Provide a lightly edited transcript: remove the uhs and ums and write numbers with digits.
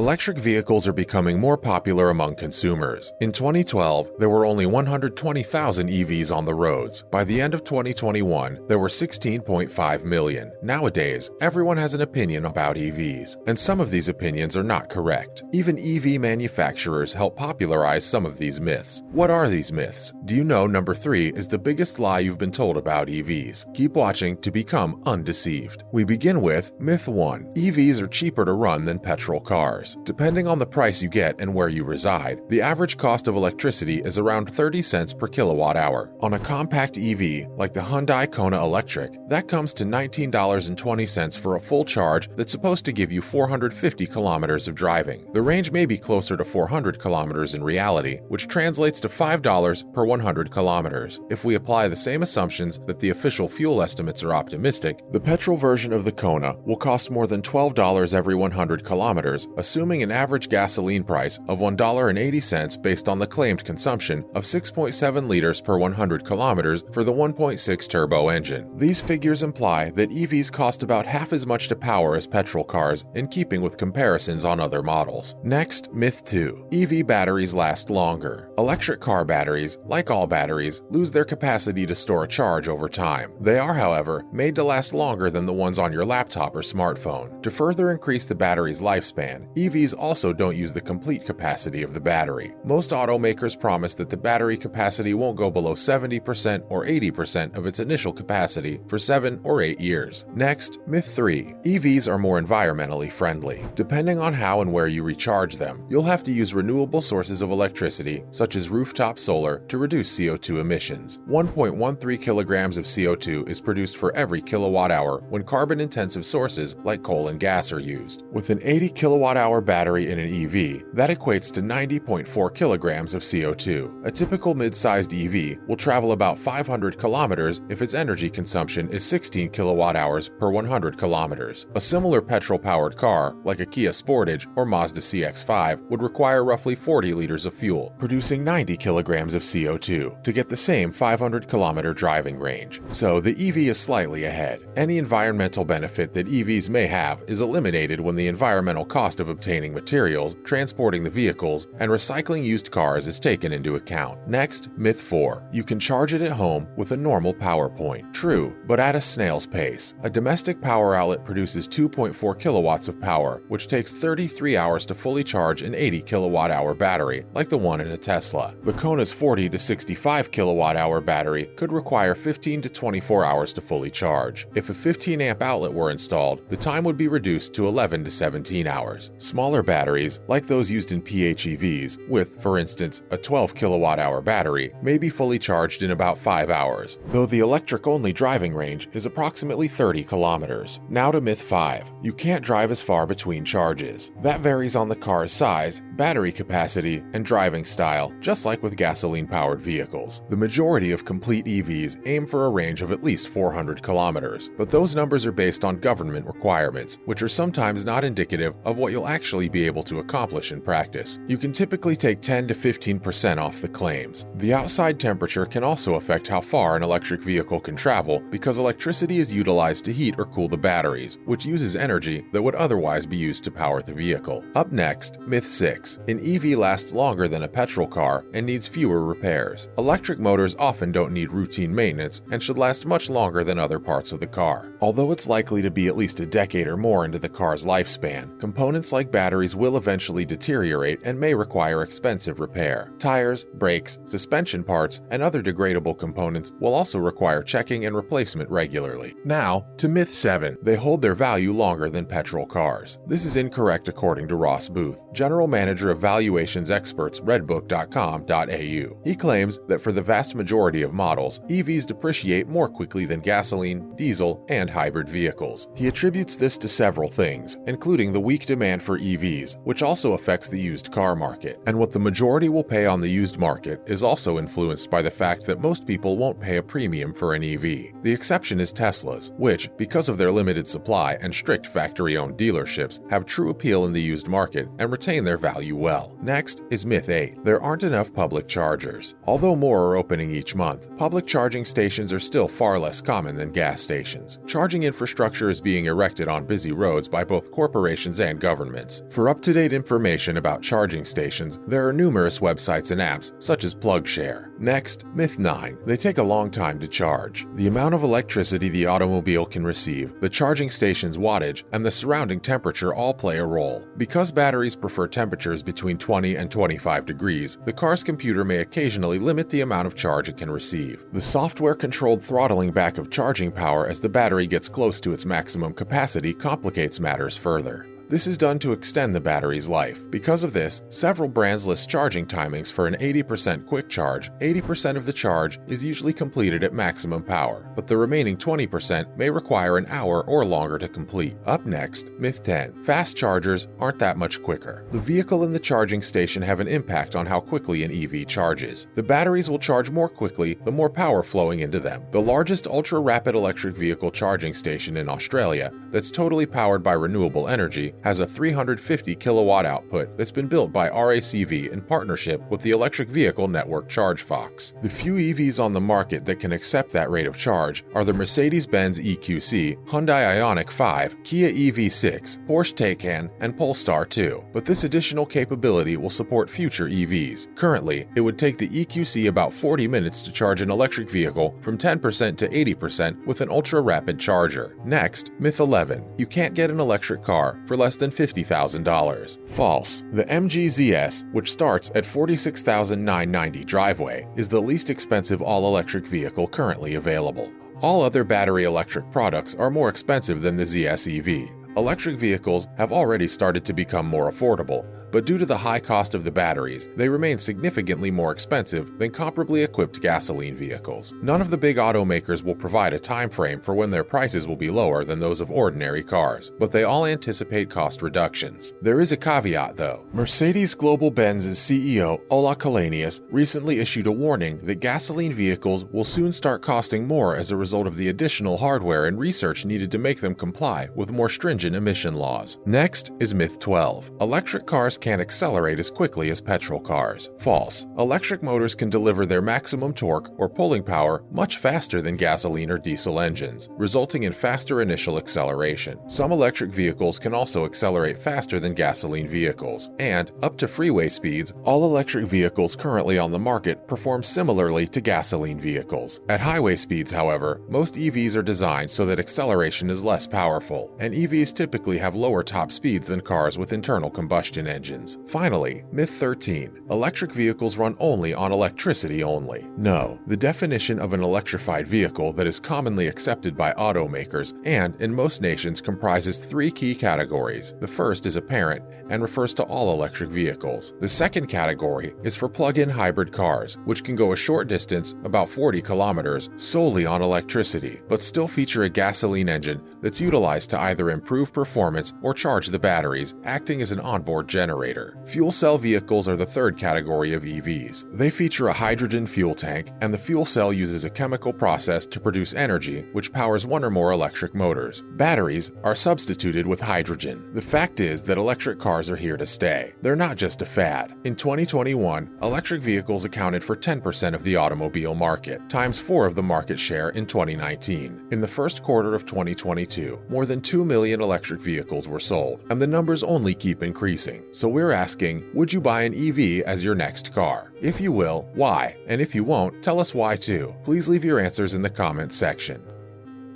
Electric vehicles are becoming more popular among consumers. In 2012, there were only 120,000 EVs on the roads. By the end of 2021, there were 16.5 million. Nowadays, everyone has an opinion about EVs, and some of these opinions are not correct. Even EV manufacturers help popularize some of these myths. What are these myths? Do you know number 3 is the biggest lie you've been told about EVs? Keep watching to become undeceived. We begin with Myth 1. EVs are cheaper to run than petrol cars. Depending on the price you get and where you reside, the average cost of electricity is around 30 cents per kilowatt hour. On a compact EV, like the Hyundai Kona Electric, that comes to $19.20 for a full charge that's supposed to give you 450 kilometers of driving. The range may be closer to 400 kilometers in reality, which translates to $5 per 100 kilometers. If we apply the same assumptions that the official fuel estimates are optimistic, the petrol version of the Kona will cost more than $12 every 100 kilometers, assuming an average gasoline price of $1.80 based on the claimed consumption of 6.7 liters per 100 kilometers for the 1.6 turbo engine. These figures imply that EVs cost about half as much to power as petrol cars, in keeping with comparisons on other models. Next, Myth 2. EV batteries last longer. Electric car batteries, like all batteries, lose their capacity to store a charge over time. They are, however, made to last longer than the ones on your laptop or smartphone. To further increase the battery's lifespan, EVs also don't use the complete capacity of the battery. Most automakers promise that the battery capacity won't go below 70% or 80% of its initial capacity for 7 or 8 years. Next, Myth 3. EVs are more environmentally friendly. Depending on how and where you recharge them, you'll have to use renewable sources of electricity, such as rooftop solar, to reduce CO2 emissions. 1.13 kilograms of CO2 is produced for every kilowatt hour when carbon-intensive sources like coal and gas are used. With an 80 kilowatt-hour battery in an EV, that equates to 90.4 kilograms of CO2. A typical mid-sized EV will travel about 500 kilometers if its energy consumption is 16 kilowatt-hours per 100 kilometers. A similar petrol-powered car, like a Kia Sportage or Mazda CX-5, would require roughly 40 liters of fuel, producing 90 kilograms of CO2 to get the same 500-kilometer driving range. So the EV is slightly ahead. Any environmental benefit that EVs may have is eliminated when the environmental cost of obtaining materials, transporting the vehicles, and recycling used cars is taken into account. Next, Myth 4. You can charge it at home with a normal power point. True, but at a snail's pace. A domestic power outlet produces 2.4 kilowatts of power, which takes 33 hours to fully charge an 80 kilowatt-hour battery, like the one in a Tesla. The Kona's 40 to 65 kilowatt-hour battery could require 15 to 24 hours to fully charge. If a 15-amp outlet were installed, the time would be reduced to 11 to 17 hours. Smaller batteries, like those used in PHEVs, with, for instance, a 12 kilowatt-hour battery, may be fully charged in about 5 hours, though the electric-only driving range is approximately 30 kilometers. Now to Myth 5. You can't drive as far between charges. That varies on the car's size, battery capacity, and driving style, just like with gasoline-powered vehicles. The majority of complete EVs aim for a range of at least 400 kilometers, but those numbers are based on government requirements, which are sometimes not indicative of what you'll actually be able to accomplish in practice. You can typically take 10 to 15% off the claims. The outside temperature can also affect how far an electric vehicle can travel because electricity is utilized to heat or cool the batteries, which uses energy that would otherwise be used to power the vehicle. Up next, Myth 6. An EV lasts longer than a petrol car and needs fewer repairs. Electric motors often don't need routine maintenance and should last much longer than other parts of the car. Although it's likely to be at least a decade or more into the car's lifespan, components like batteries will eventually deteriorate and may require expensive repair. Tires, brakes, suspension parts, and other degradable components will also require checking and replacement regularly. Now, to Myth 7. They hold their value longer than petrol cars. This is incorrect according to Ross Booth, General Manager of Valuations Experts Redbook.com.au. He claims that for the vast majority of models, EVs depreciate more quickly than gasoline, diesel, and hybrid vehicles. He attributes this to several things, including the weak demand for EVs, which also affects the used car market. And what the majority will pay on the used market is also influenced by the fact that most people won't pay a premium for an EV. The exception is Tesla's, which, because of their limited supply and strict factory-owned dealerships, have true appeal in the used market and retain their value well. Next is Myth 8. There aren't enough public chargers. Although more are opening each month, public charging stations are still far less common than gas stations. Charging infrastructure is being erected on busy roads by both corporations and governments. performance. For up-to-date information about charging stations, there are numerous websites and apps such as PlugShare. Next, myth 9. They take a long time to charge. The amount of electricity the automobile can receive, the charging station's wattage, and the surrounding temperature all play a role. Because batteries prefer temperatures between 20 and 25 degrees, the car's computer may occasionally limit the amount of charge it can receive. The software-controlled throttling back of charging power as the battery gets close to its maximum capacity complicates matters further. This is done to extend the battery's life. Because of this, several brands list charging timings for an 80% quick charge. 80% of the charge is usually completed at maximum power, but the remaining 20% may require an hour or longer to complete. Up next, myth 10. Fast chargers aren't that much quicker. The vehicle and the charging station have an impact on how quickly an EV charges. The batteries will charge more quickly the more power flowing into them. The largest ultra-rapid electric vehicle charging station in Australia, that's totally powered by renewable energy, has a 350 kilowatt output that's been built by RACV in partnership with the electric vehicle network ChargeFox. The few EVs on the market that can accept that rate of charge are the Mercedes-Benz EQC, Hyundai Ioniq 5, Kia EV6, Porsche Taycan, and Polestar 2. But this additional capability will support future EVs. Currently, it would take the EQC about 40 minutes to charge an electric vehicle from 10% to 80% with an ultra-rapid charger. Next, myth 11. You can't get an electric car for less than $50,000. False. The MG ZS, which starts at $46,990 driveway, is the least expensive all-electric vehicle currently available. All other battery electric products are more expensive than the ZS EV. Electric vehicles have already started to become more affordable, but due to the high cost of the batteries, they remain significantly more expensive than comparably equipped gasoline vehicles. None of the big automakers will provide a time frame for when their prices will be lower than those of ordinary cars, but they all anticipate cost reductions. There is a caveat though. Mercedes Global Benz's CEO, Ola Källenius, recently issued a warning that gasoline vehicles will soon start costing more as a result of the additional hardware and research needed to make them comply with more stringent emission laws. Next is myth 12. Electric cars can't accelerate as quickly as petrol cars. False. Electric motors can deliver their maximum torque or pulling power much faster than gasoline or diesel engines, resulting in faster initial acceleration. Some electric vehicles can also accelerate faster than gasoline vehicles, and up to freeway speeds, all electric vehicles currently on the market perform similarly to gasoline vehicles. At highway speeds, however, most EVs are designed so that acceleration is less powerful, and EVs typically have lower top speeds than cars with internal combustion engines. Finally, myth 13. Electric vehicles run only on electricity only. No, the definition of an electrified vehicle that is commonly accepted by automakers and in most nations comprises three key categories. The first is apparent and refers to all electric vehicles. The second category is for plug-in hybrid cars, which can go a short distance, about 40 kilometers, solely on electricity, but still feature a gasoline engine that's utilized to either improve performance or charge the batteries, acting as an onboard generator. Fuel cell vehicles are the third category of EVs. They feature a hydrogen fuel tank, and the fuel cell uses a chemical process to produce energy which powers one or more electric motors. Batteries are substituted with hydrogen. The fact is that electric cars are here to stay. They're not just a fad. In 2021, electric vehicles accounted for 10% of the automobile market, times 4 of the market share in 2019. In the first quarter of 2022, more than 2 million electric vehicles were sold, and the numbers only keep increasing. So we're asking, would you buy an EV as your next car? If you will, why? And if you won't, tell us why too. Please leave your answers in the comments section.